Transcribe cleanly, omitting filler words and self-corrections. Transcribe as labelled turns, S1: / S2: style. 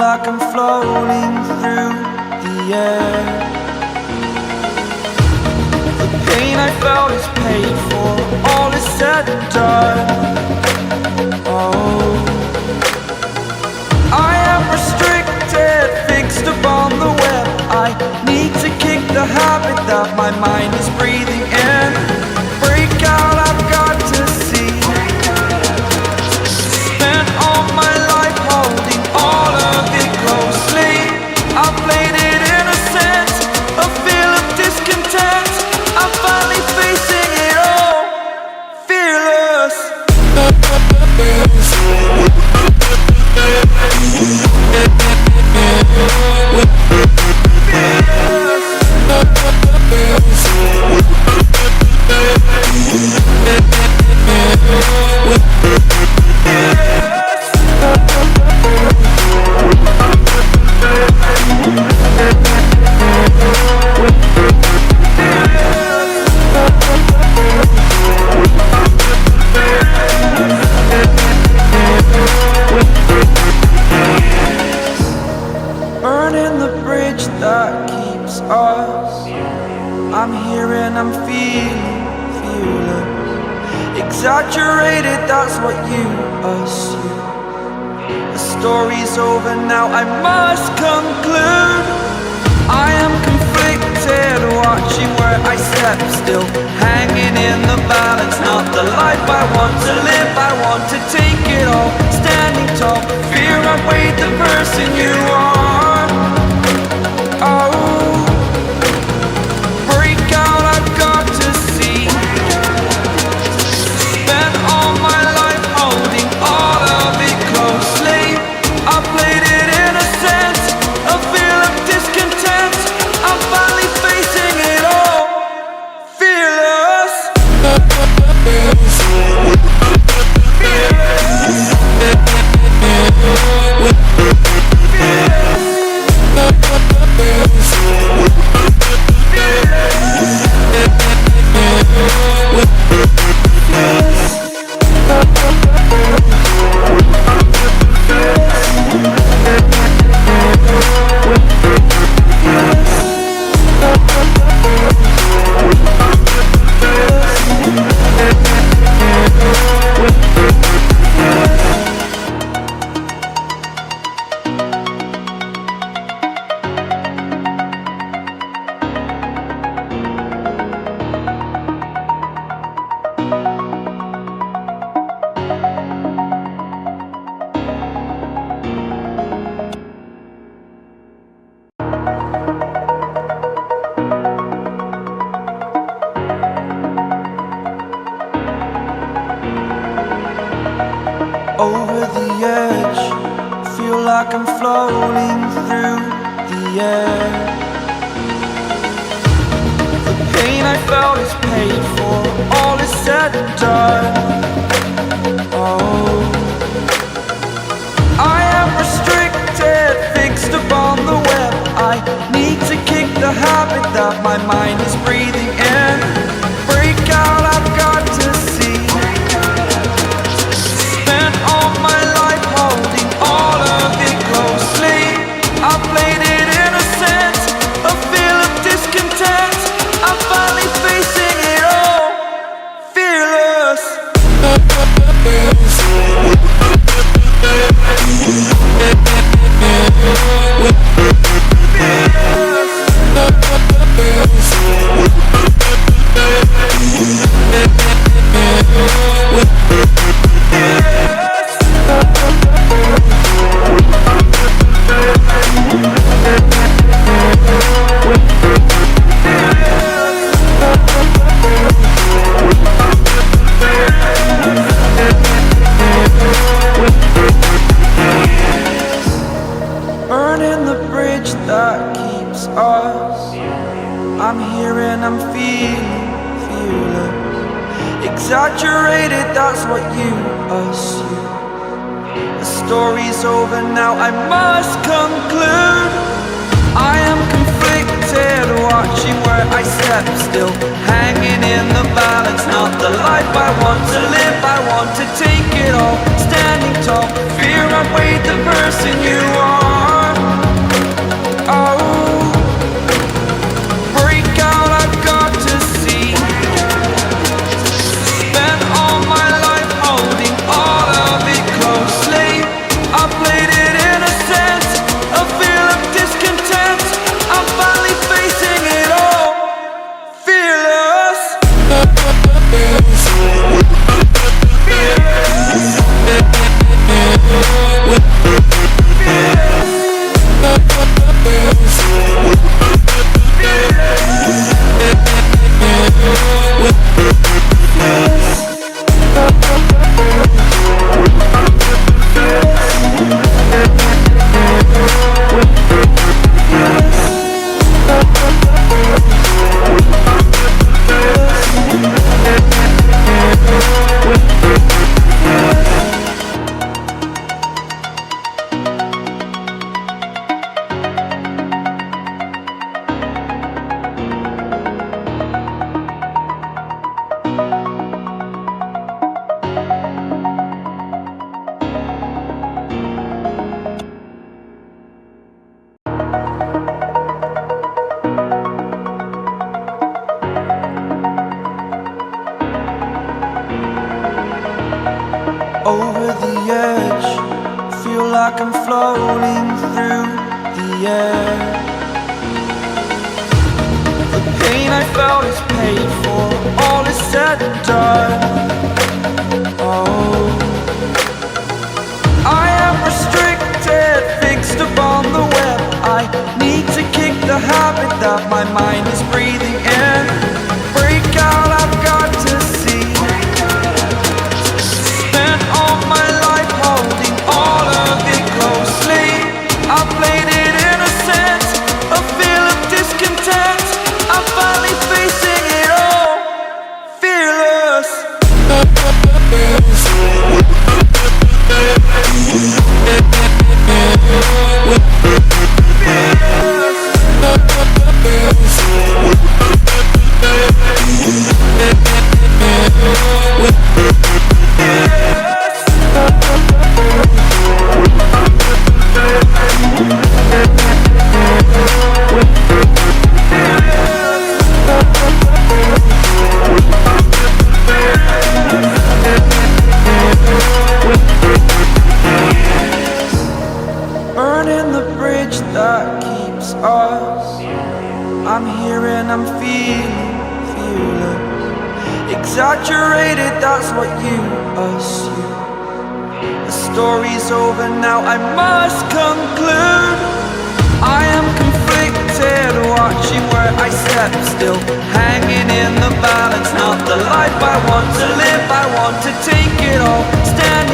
S1: like I'm floating through the air. The pain I felt is paid for, all is said and done. Oh, I am restricted, fixed upon the web. I need to kick the habit that my mind is breathing in. Break out, I've got to see. Spent all my life holding all of it closely. I played it innocent, a feel of discontent. I'm finally facing it all, fearless. Burning the bridge that keeps us. I'm here and I'm feeling fearless. Exaggerated, that's what you assume. The story's over now, I must conclude. I am conflicted, watching where I step still, hanging in the balance. Not the life I want to live, I want to take it all. Standing tall, fear I've weighed the person you are. Oh, break out, I've got to see. Spent all my life holding all of it closely. I played it innocent, a feel of discontent. I'm finally facing it all, fearless. Over the edge, feel like I'm floating through the air. The pain I felt is paid for, all is said and done. Oh, I am restricted, fixed upon the web. I need to kick the habit that my mind is breathing in. Break out, I've got to see. Spent all my life holding all of it closely. I played it innocent, a feel of discontent. I'm finally facing it all, fearless. Burning the bridge that keeps us. I'm here and I'm feeling fearless. Exaggerated, that's what you assume. The story's over now, I must conclude. I am conflicted, watching where I step still, hanging in the balance. Not the life I want to live, I want to take it all. Standing tall, fear I've weighed the person you are. rolling through the air. The pain I felt is paid for, all is said and done. Oh, I am restricted, fixed upon the web. I need to kick the habit that my mind is breathing in. Break out, I've got to see. Spent all my life holding all of it closely. I played it innocent, a feel of discontent. I'm finally facing it all, fearless. Burning the bridge that keeps us. I'm here and I'm feeling fearless. Exaggerated, that's what you assume. The story's over now, I must conclude. I am conflicted, watching where I step still, hanging in the balance. Not the life I want to live, I want to take it all. Stand